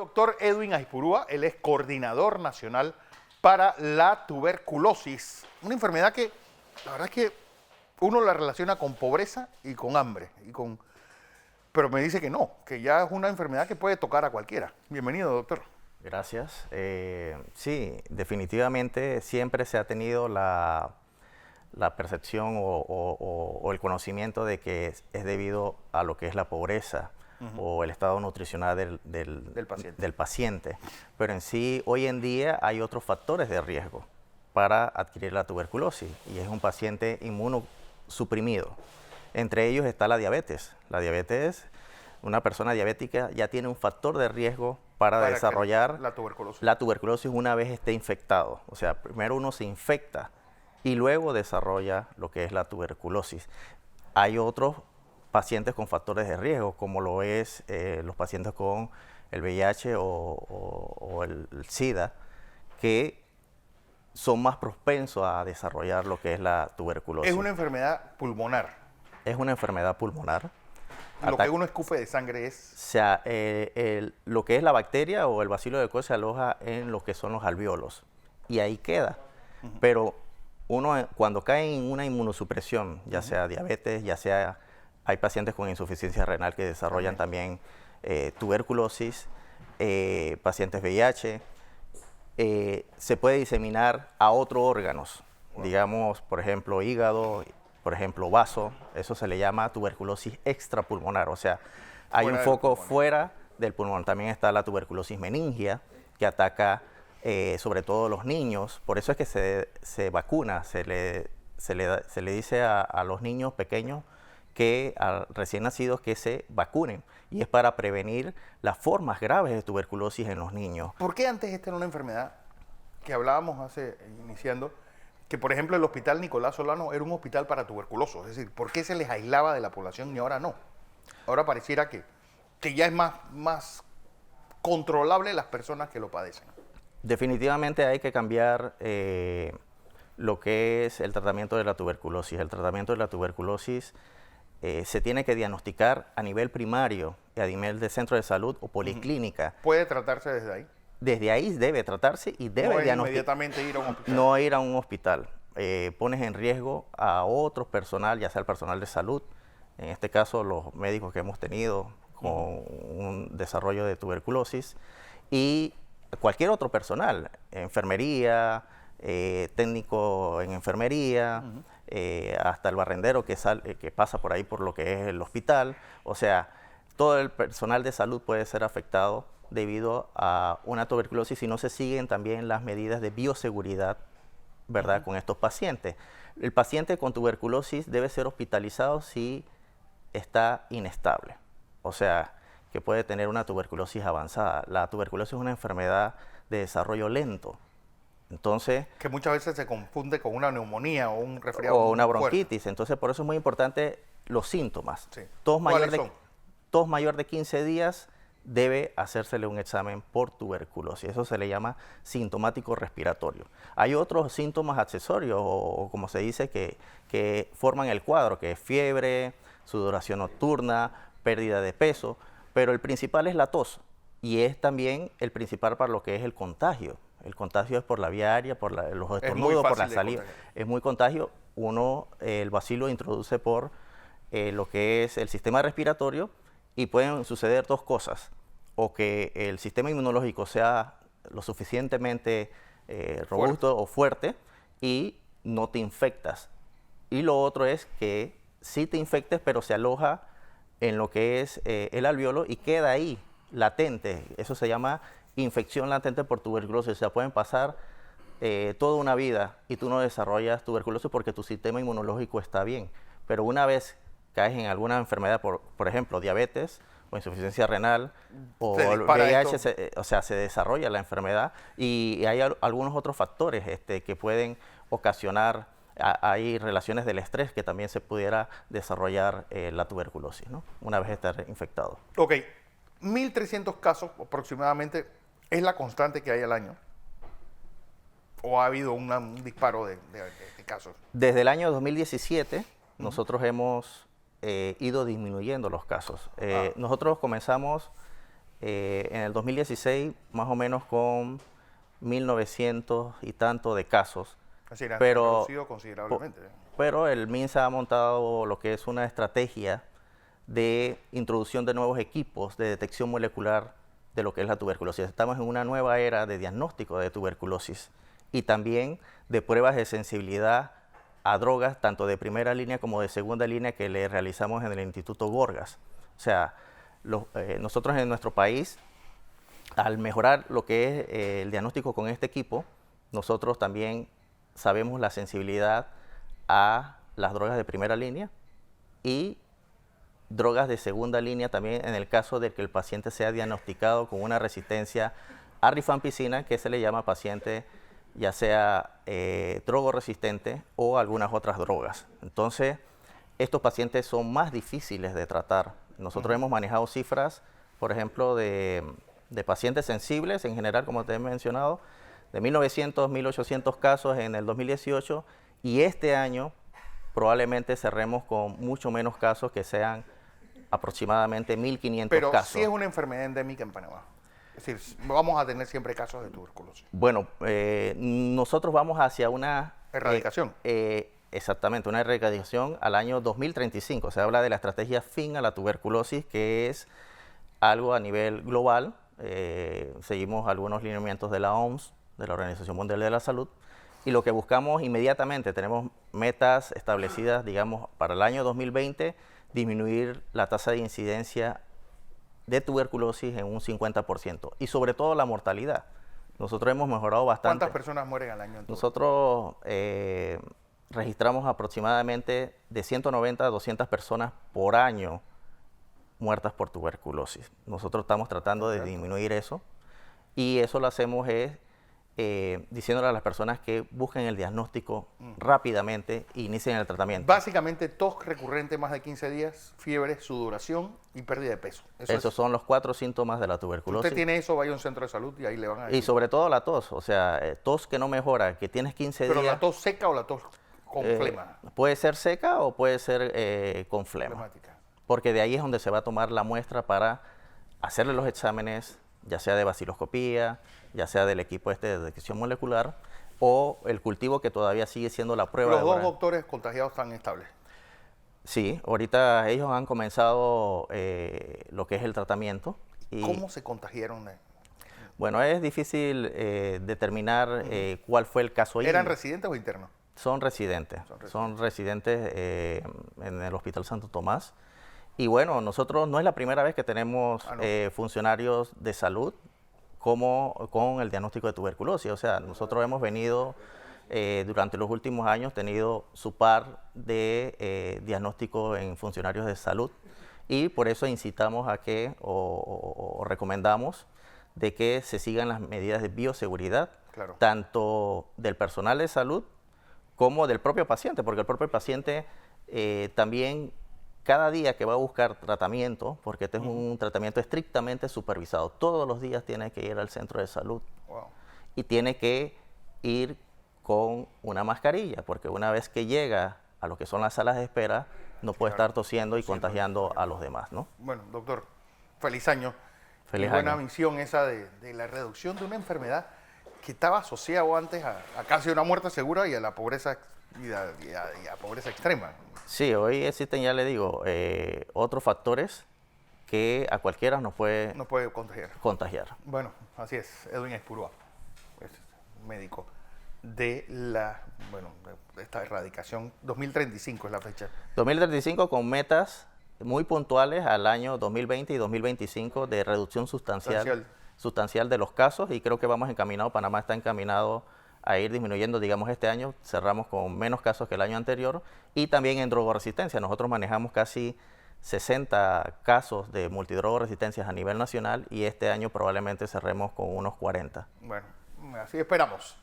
Doctor Edwin Aispurúa, él es coordinador nacional para la tuberculosis, una enfermedad que la verdad es que uno la relaciona con pobreza y con hambre, pero me dice que no, que ya es una enfermedad que puede tocar a cualquiera. Bienvenido, doctor. Gracias. Sí, definitivamente siempre se ha tenido la percepción o el conocimiento de que es debido a lo que es la pobreza o el estado nutricional del paciente. Pero en sí, hoy en día hay otros factores de riesgo para adquirir la tuberculosis y es un paciente inmunosuprimido. Entre ellos está la diabetes. La diabetes, una persona diabética ya tiene un factor de riesgo para desarrollar la tuberculosis una vez esté infectado. O sea, primero uno se infecta y luego desarrolla lo que es la tuberculosis. Hay otros pacientes con factores de riesgo, como lo es los pacientes con el VIH o el SIDA, que son más propensos a desarrollar lo que es la tuberculosis. Es una enfermedad pulmonar. Es una enfermedad pulmonar. Lo que uno escupe de sangre es... O sea, lo que es la bacteria o el bacilo de Koch se aloja en lo que son los alvéolos y ahí queda. Pero uno cuando cae en una inmunosupresión, ya sea diabetes, ya sea... Hay pacientes con insuficiencia renal que desarrollan también tuberculosis, pacientes VIH, se puede diseminar a otros órganos, digamos, por ejemplo, hígado, por ejemplo, vaso, eso se le llama tuberculosis extrapulmonar, o sea, hay un foco fuera del pulmón. También está la tuberculosis meningia, que ataca sobre todo a los niños, por eso es que se vacuna, se le dice a los niños pequeños que a recién nacidos que se vacunen, y es para prevenir las formas graves de tuberculosis en los niños. ¿Por qué antes esta era una enfermedad que hablábamos iniciando, que por ejemplo el hospital Nicolás Solano era un hospital para tuberculosos? Es decir, ¿por qué se les aislaba de la población y ahora no? Ahora pareciera que ya es más controlable las personas que lo padecen. Definitivamente hay que cambiar lo que es el tratamiento de la tuberculosis. El tratamiento de la tuberculosis se tiene que diagnosticar a nivel primario, a nivel de centro de salud o policlínica. ¿Puede tratarse desde ahí? Desde ahí debe tratarse y debe diagnosticar. No inmediatamente ir a un hospital. No ir a un hospital. Pones en riesgo a otro personal, ya sea el personal de salud, en este caso los médicos que hemos tenido con un desarrollo de tuberculosis, y cualquier otro personal, enfermería, técnico en enfermería, hasta el barrendero que pasa por ahí por lo que es el hospital. O sea, todo el personal de salud puede ser afectado debido a una tuberculosis si no se siguen también las medidas de bioseguridad, ¿verdad? Con estos pacientes. El paciente con tuberculosis debe ser hospitalizado si está inestable, o sea, que puede tener una tuberculosis avanzada. La tuberculosis es una enfermedad de desarrollo lento. Entonces, que muchas veces se confunde con una neumonía o un resfriado. O una bronquitis. Entonces, por eso es muy importante los síntomas. Sí. Todos mayor de 15 días debe hacérsele un examen por tuberculosis. Eso se le llama sintomático respiratorio. Hay otros síntomas accesorios, o como se dice, que forman el cuadro, que es fiebre, sudoración nocturna, pérdida de peso, pero el principal es la tos y es también el principal para lo que es el contagio. El contagio es por la vía aérea, por los estornudos, por la saliva. Es muy contagio. El bacilo introduce por lo que es el sistema respiratorio y pueden suceder dos cosas. O que el sistema inmunológico sea lo suficientemente robusto o fuerte y no te infectas. Y lo otro es que sí te infectes, pero se aloja en lo que es el alvéolo y queda ahí, latente. Eso se llama infección latente por tuberculosis. O sea, pueden pasar toda una vida y tú no desarrollas tuberculosis porque tu sistema inmunológico está bien. Pero una vez caes en alguna enfermedad, por ejemplo, diabetes o insuficiencia renal o VIH, o sea, se desarrolla la enfermedad y hay algunos otros factores que pueden ocasionar, hay relaciones del estrés que también se pudiera desarrollar la tuberculosis, ¿no? Una vez estar infectado. Ok, 1.300 casos aproximadamente es la constante que hay al año. ¿O ha habido un disparo de casos? Desde el año 2017 nosotros hemos ido disminuyendo los casos. Nosotros comenzamos en el 2016 más o menos con 1.900 y tanto de casos. Es decir, han Pero- reducido considerablemente. Pero el MINSA ha montado lo que es una estrategia de introducción de nuevos equipos de detección molecular de lo que es la tuberculosis. Estamos en una nueva era de diagnóstico de tuberculosis y también de pruebas de sensibilidad a drogas, tanto de primera línea como de segunda línea, que le realizamos en el Instituto Gorgas. O sea, nosotros en nuestro país, al mejorar lo que es el diagnóstico con este equipo, nosotros también sabemos la sensibilidad a las drogas de primera línea y drogas de segunda línea también en el caso de que el paciente sea diagnosticado con una resistencia a rifampicina, que se le llama paciente ya sea drogoresistente o algunas otras drogas. Entonces, estos pacientes son más difíciles de tratar. Nosotros hemos manejado cifras, por ejemplo, de pacientes sensibles en general, como te he mencionado, de 1.900, 1.800 casos en el 2018, y este año probablemente cerremos con mucho menos casos, que sean aproximadamente 1.500 Pero casos. sí es una enfermedad endémica en Panamá. Es decir, vamos a tener siempre casos de tuberculosis. Bueno, nosotros vamos hacia una... Erradicación. Exactamente, una erradicación al año 2035. Se habla de la estrategia Fin a la Tuberculosis, que es algo a nivel global. Seguimos algunos lineamientos de la OMS, de la Organización Mundial de la Salud, y lo que buscamos inmediatamente, tenemos metas establecidas, digamos, para el año 2020, disminuir la tasa de incidencia de tuberculosis en un 50%, y sobre todo la mortalidad. Nosotros hemos mejorado bastante. ¿Cuántas personas mueren al año en tuberculosis? Nosotros registramos aproximadamente de 190 a 200 personas por año muertas por tuberculosis. Nosotros estamos tratando de disminuir eso, y eso lo hacemos es diciéndole a las personas que busquen el diagnóstico rápidamente e inicien el tratamiento. Básicamente, tos recurrente más de 15 días, fiebre, sudoración y pérdida de peso. Esos son los 4 síntomas de la Si tuberculosis. usted tiene eso, vaya a un centro de salud y ahí le van a decir. Y sobre todo la tos, o sea, tos que no mejora, que tienes 15 Pero días. la tos seca o la tos con flema. Puede ser seca o puede ser con flema, Flemática. porque de ahí es donde se va a tomar la muestra para hacerle los exámenes, ya sea de baciloscopía, ya sea del equipo de detección molecular, o el cultivo, que todavía sigue siendo la prueba. Los de dos ahora. doctores contagiados están estables. Sí, ahorita ellos han comenzado lo que es el tratamiento. Y, ¿Cómo se contagiaron? bueno, es difícil determinar cuál fue el caso. ¿Eran residentes o internos? Son residentes. Son residentes en el Hospital Santo Tomás. Y bueno, nosotros no es la primera vez que tenemos funcionarios de salud como con el diagnóstico de tuberculosis. O sea, nosotros hemos venido durante los últimos años tenido su par de diagnósticos en funcionarios de salud, y por eso incitamos a que o recomendamos de que se sigan las medidas de bioseguridad, Claro. tanto del personal de salud como del propio paciente, porque el propio paciente también, cada día que va a buscar tratamiento, porque este es un tratamiento estrictamente supervisado, todos los días tiene que ir al centro de salud Wow. y tiene que ir con una mascarilla, porque una vez que llega a lo que son las salas de espera, no puede estar tosiendo y contagiando a los demás, ¿no? Bueno, doctor, feliz año. Feliz Qué buena año. misión esa de la reducción de una enfermedad que estaba asociada antes a casi una muerte segura y a la pobreza y a pobreza extrema. Sí, hoy existen, ya le digo, otros factores que a cualquiera nos puede No puede contagiar. contagiar. Bueno, así es. Edwin Espurúa, es médico de esta erradicación. 2035 es la fecha. 2035 con metas muy puntuales al año 2020 y 2025 de reducción sustancial de los casos, y creo que vamos encaminados, Panamá está encaminado a ir disminuyendo. Digamos, este año cerramos con menos casos que el año anterior, y también en drogoresistencia. Nosotros manejamos casi 60 casos de multidrogoresistencias a nivel nacional, y este año probablemente cerremos con unos 40. Bueno, así esperamos.